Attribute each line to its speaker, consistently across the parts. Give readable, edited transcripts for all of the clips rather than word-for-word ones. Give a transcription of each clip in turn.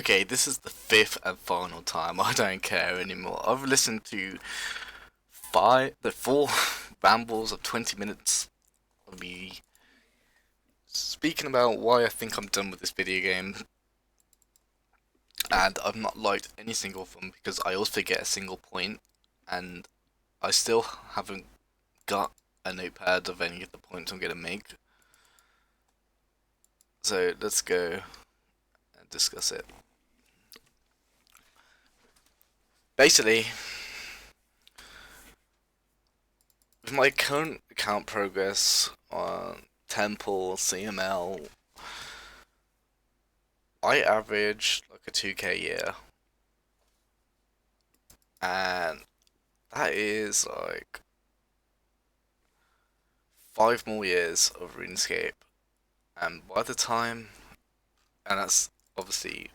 Speaker 1: Okay, this is the fifth and final time. I don't care anymore. I've listened to the four rambles of 20 minutes of me speaking about why I think I'm done with this video game, and I've not liked any single of them because I always forget a single point, and I still haven't got a notepad of any of the points I'm gonna make. So let's go and discuss it. Basically, with my current account progress on Temple, CML, I average like a 2k a year, and that is like 5 more years of RuneScape. And by the time, and that's obviously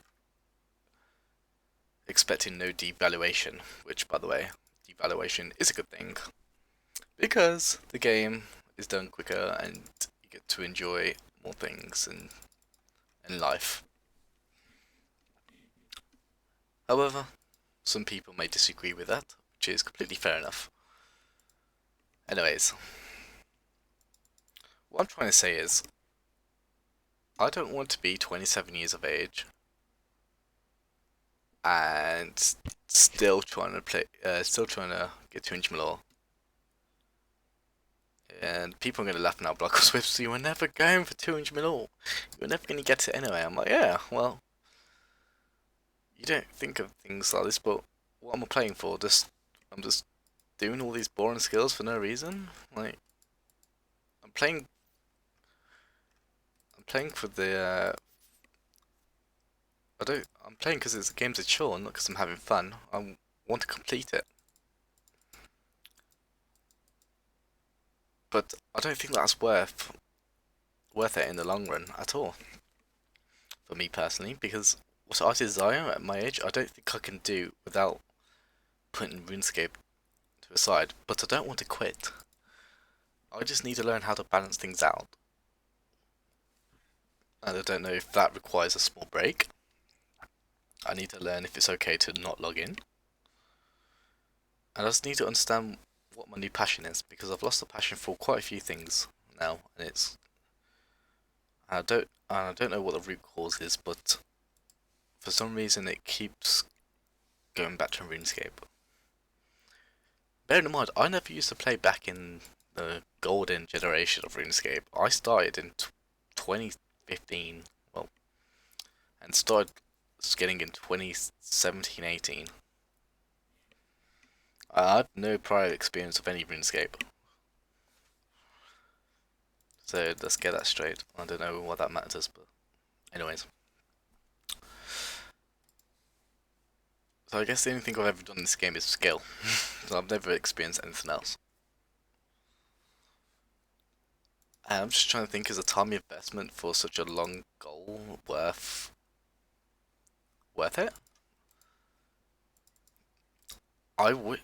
Speaker 1: expecting no devaluation, which by the way, devaluation is a good thing because the game is done quicker and you get to enjoy more things in life. However, some people may disagree with that, which is completely fair enough. Anyways, what I'm trying to say is, I don't want to be 27 years of age and still trying to get 200 mil. And people are going to laugh now, Block Swift, so you were never going for 200 mil. You were never going to get it anyway. I'm like, yeah, well, you don't think of things like this, but what am I playing for? I'm just doing all these boring skills for no reason. Like, I'm playing, I'm playing for the, I'm playing because the game's a chore, not because I'm having fun. I want to complete it. But I don't think that's worth it in the long run at all, for me personally, because what I desire at my age, I don't think I can do without putting RuneScape to a side, but I don't want to quit. I just need to learn how to balance things out. And I don't know if that requires a small break. I need to learn if it's okay to not log in. And I just need to understand what my new passion is, because I've lost the passion for quite a few things now, and I don't know what the root cause is, but for some reason it keeps going back to RuneScape. Bear in mind, I never used to play back in the golden generation of RuneScape. I started in 2015, well, and started getting in 2017-18. I had no prior experience of any RuneScape. So let's get that straight. I don't know why that matters, but anyways. So I guess the only thing I've ever done in this game is skill. So I've never experienced anything else. And I'm just trying to think, is a time investment for such a long goal worth it? I would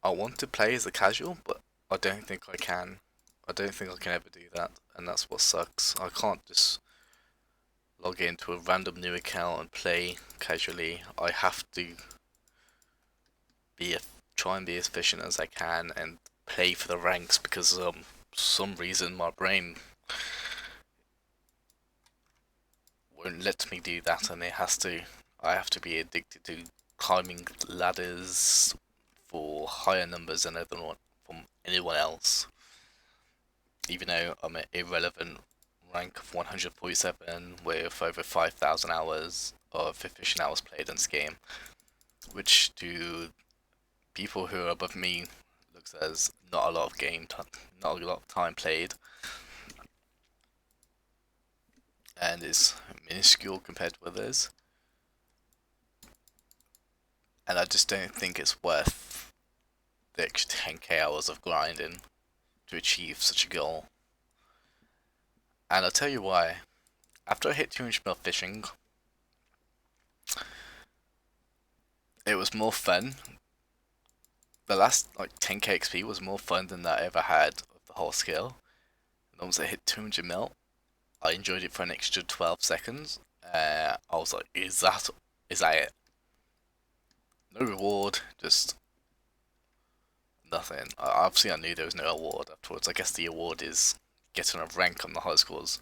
Speaker 1: I want to play as a casual, but I don't think I can. I don't think I can ever do that, and that's what sucks. I can't just log into a random new account and play casually. I have to be try and be as efficient as I can and play for the ranks because some reason my brain won't let me do that, and I have to be addicted to climbing ladders for higher numbers than from anyone else, even though I'm an irrelevant rank of 147 with over 5,000 hours of efficient hours played in this game, which to people who are above me looks as not a lot of not a lot of time played, and is minuscule compared to others. And I just don't think it's worth the extra 10k hours of grinding to achieve such a goal. And I'll tell you why. After I hit 200 mil fishing, it was more fun. The last like 10k XP was more fun than that I ever had of the whole skill. And once I hit 200 mil, I enjoyed it for an extra 12 seconds, I was like, is that it? No reward, just nothing. Obviously, I knew there was no award afterwards. I guess the award is getting a rank on the high scores,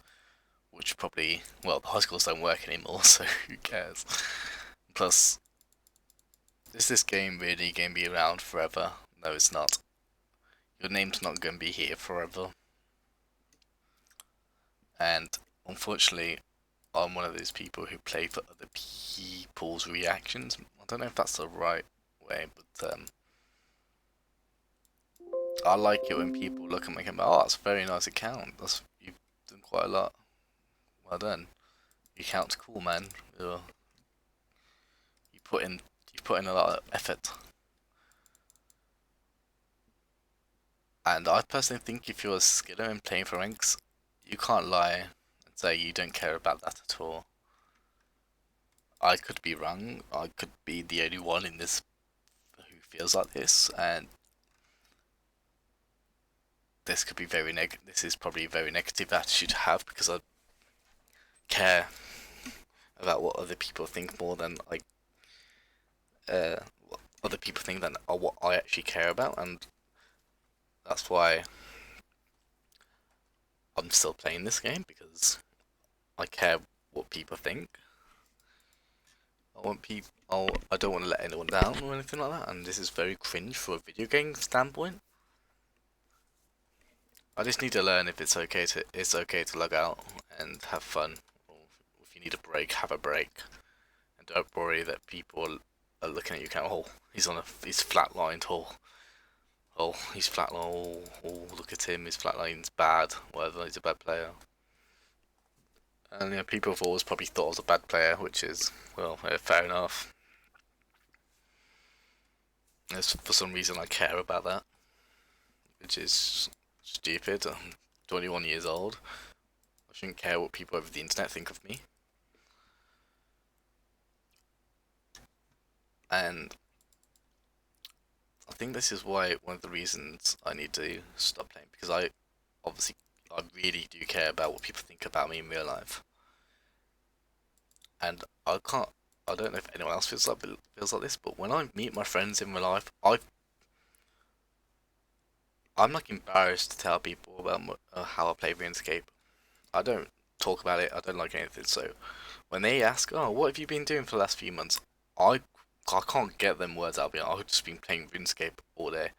Speaker 1: which probably, well, the high scores don't work anymore, so who cares? Plus, is this game really going to be around forever? No, it's not. Your name's not going to be here forever. And unfortunately, I'm one of those people who play for other people's reactions. I don't know if that's the right way, but I like it when people look at my game. Oh, that's a very nice account. You've done quite a lot. Well done. Your account's cool, man. You put in you put in a lot of effort. And I personally think if you're a skiller in playing for ranks, you can't lie and say you don't care about that at all. I could be wrong. I could be the only one in this who feels like this, and this could be This is probably a very negative attitude to have because I care about what other people think more than what other people think than what I actually care about, and that's why I'm still playing this game because I care what people think. I don't want to let anyone down or anything like that, and this is very cringe for a video game standpoint. I just need to learn if it's okay to log out and have fun. Or if you need a break, have a break, and don't worry that people are looking at you. Kind of, oh, he's flatlined. He's flatlined. Look at him. His flatline's bad. Whatever. He's a bad player. And people have always probably thought I was a bad player, which is well, fair enough. For some reason, I care about that, which is stupid. I'm 21 years old. I shouldn't care what people over the internet think of me. And I think this is why one of the reasons I need to stop playing because I really do care about what people think about me in real life. And I don't know if anyone else feels like this, but when I meet my friends in real life, I'm like embarrassed to tell people about how I play RuneScape. I don't talk about it. I don't like anything. So when they ask, "Oh, what have you been doing for the last few months?" I I can't get them words out. I've just been playing RuneScape all day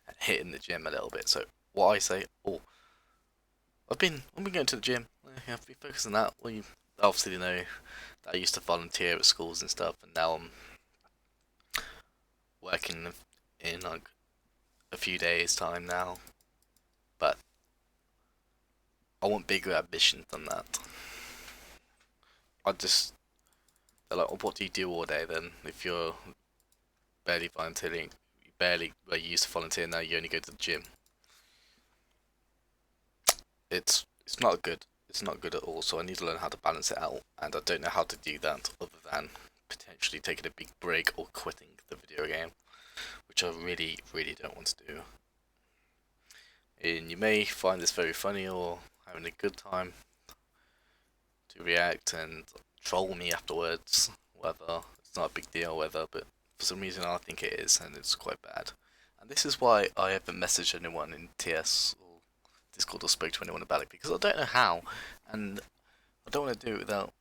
Speaker 1: and hitting the gym a little bit. So what I say, oh, I've been going to the gym. I've been focusing on that. Well, you obviously know that I used to volunteer at schools and stuff, and now I'm working in like a few days' time now. But I want bigger ambitions than that. I just they're like, oh, what do you do all day then? If you're barely volunteering, you used to volunteer, now you only go to the gym. It's not good. It's not good at all. So I need to learn how to balance it out, and I don't know how to do that other than potentially taking a big break or quitting the video game, which I really, really don't want to do. And you may find this very funny or having a good time to react and troll me afterwards, whether it's not a big deal, whether, but for some reason I think it is, and it's quite bad. And this is why I haven't messaged anyone in TS or Discord or spoke to anyone about it because I don't know how, and I don't want to do it without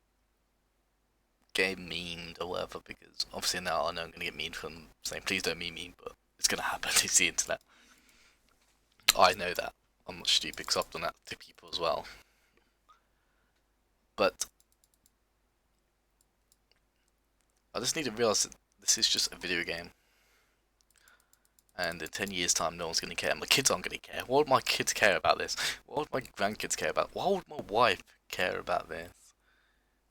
Speaker 1: getting memed or whatever. Because obviously now I know I'm gonna get memed from saying please don't meme me, but it's gonna happen. It's the internet. I know that. I'm not stupid because I've done that to people as well. But I just need to realize that this is just a video game. And in 10 years' time, no one's going to care. My kids aren't going to care. Why would my kids care about this? What would my grandkids care about? Why would my wife care about this?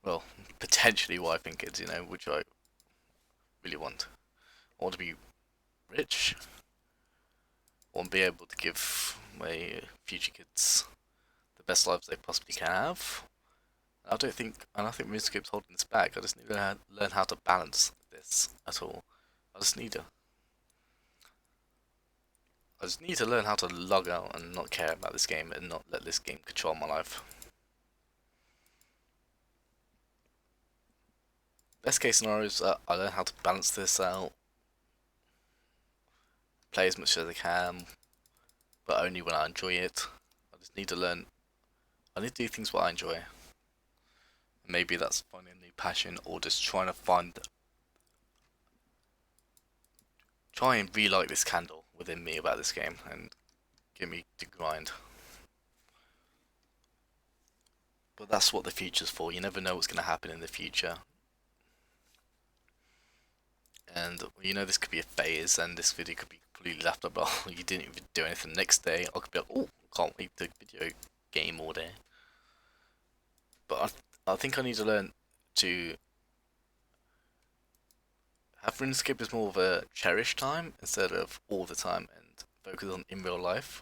Speaker 1: Well, potentially wife and kids, which I really want. I want to be rich. I want to be able to give my future kids the best lives they possibly can have. I think RuneScape's holding this back. I just need to learn how to balance this at all. I just need to I just need to learn how to log out and not care about this game and not let this game control my life. best case scenario is that I learn how to balance this out, play as much as I can, but only when I enjoy it. I just need to learn. I need to do things what I enjoy. Maybe that's finding a new passion or just trying to try and relight this candle within me about this game and get me to grind. But that's what the future's for. You never know what's going to happen in the future. And you know, this could be a phase, and this video could be completely left up. Oh, you didn't even do anything. Next day, I could be like, oh, can't wait to video game all day. But I think I need to learn to have RuneScape as more of a cherished time instead of all the time, and focus on in real life.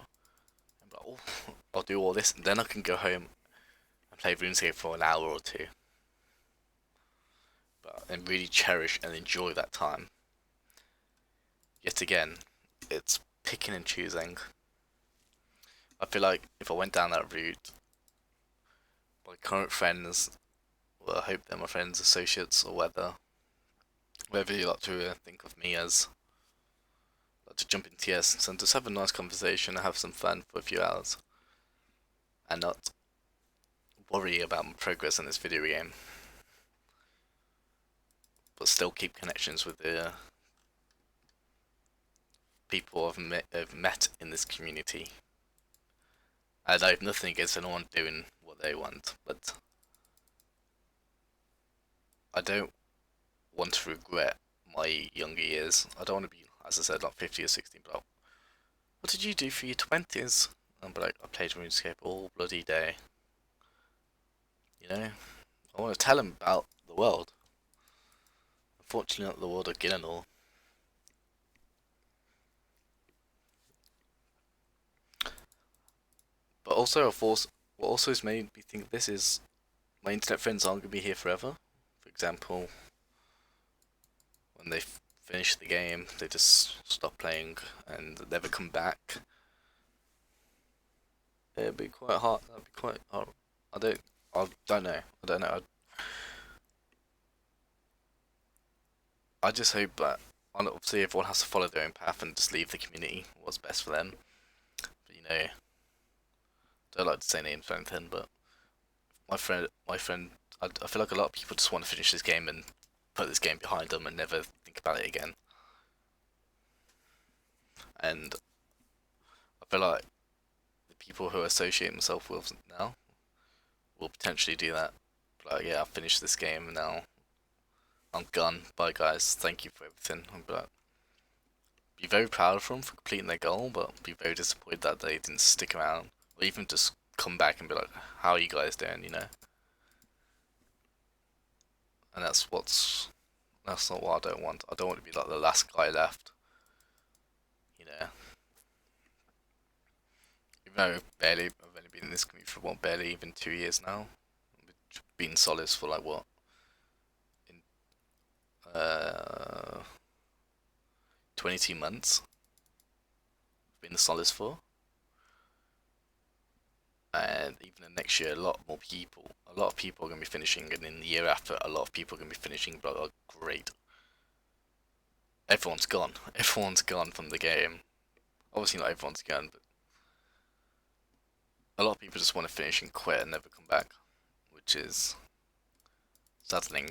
Speaker 1: And like, oh, I'll do all this, and then I can go home and play RuneScape for an hour or two. But and really cherish and enjoy that time. Yet again, it's picking and choosing. I feel like if I went down that route, my current friends, well, I hope they're my friends, associates, or whether you like to think of me as, like to jump in TS and just have a nice conversation and have some fun for a few hours, and not worry about my progress in this video game, but still keep connections with the people I've met in this community. And I have nothing against anyone doing what they want, but I don't want to regret my younger years. I don't want to be, as I said, like 50 or 60, but what did you do for your 20s? And be like, I played RuneScape all bloody day. You know? I want to tell them about the world. Unfortunately, not the world of Gillinor. But also, what also has made me think this is my internet friends aren't going to be here forever. For example, when they finish the game, they just stop playing and never come back. It'd be quite hard. That'd be quite hard. I don't know. I don't know. I just hope that obviously everyone has to follow their own path and just leave the community what's best for them. But you know, I don't like to say names or anything, but my friend, I feel like a lot of people just want to finish this game and put this game behind them and never think about it again. And I feel like the people who I associate myself with now will potentially do that. Like, yeah, I've finished this game now. I'm gone. Bye, guys. Thank you for everything. But be very proud of them for completing their goal, but be very disappointed that they didn't stick around, or even just come back and be like, "How are you guys doing?" You know. And that's not what I don't want. I don't want to be like the last guy left. You know. Even though I've only been in this community for barely even 2 years now. I've been Solace for like what? In uh 22 months. I've been the Solace for. And even the next year, a lot of people are going to be finishing, and in the year after, a lot of people are going to be finishing, but oh, great. Everyone's gone. Everyone's gone from the game. Obviously not everyone's gone, but a lot of people just want to finish and quit and never come back, which is saddening.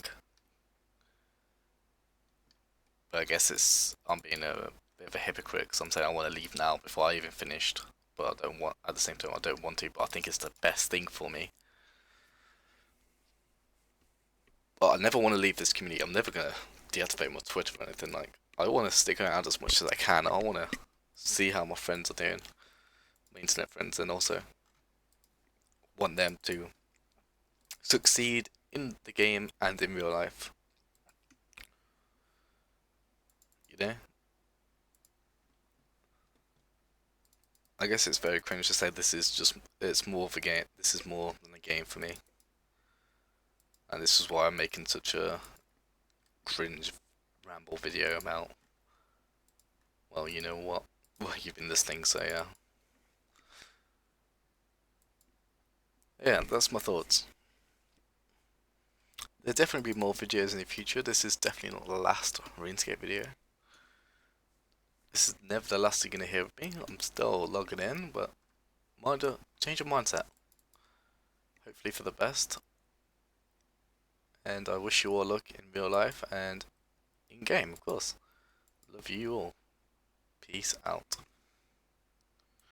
Speaker 1: But I guess I'm being a bit of a hypocrite because I'm saying I want to leave now before I even finished. But I don't want, at the same time, I don't want to, but I think it's the best thing for me. But I never want to leave this community. I'm never gonna deactivate my Twitter or anything. Like, I want to stick around as much as I can. I want to see how my friends are doing, my internet friends, and also want them to succeed in the game and in real life. You know? I guess it's very cringe to say it's more of a game. This is more than a game for me. And this is why I'm making such a cringe ramble video about, well, you know what? Well, you've been listening, so yeah. Yeah, that's my thoughts. There'll definitely be more videos in the future. This is definitely not the last RuneScape video. This is never the last you're gonna hear of me. I'm still logging in, but change your mindset. Hopefully for the best. And I wish you all luck in real life and in game, of course. Love you all. Peace out.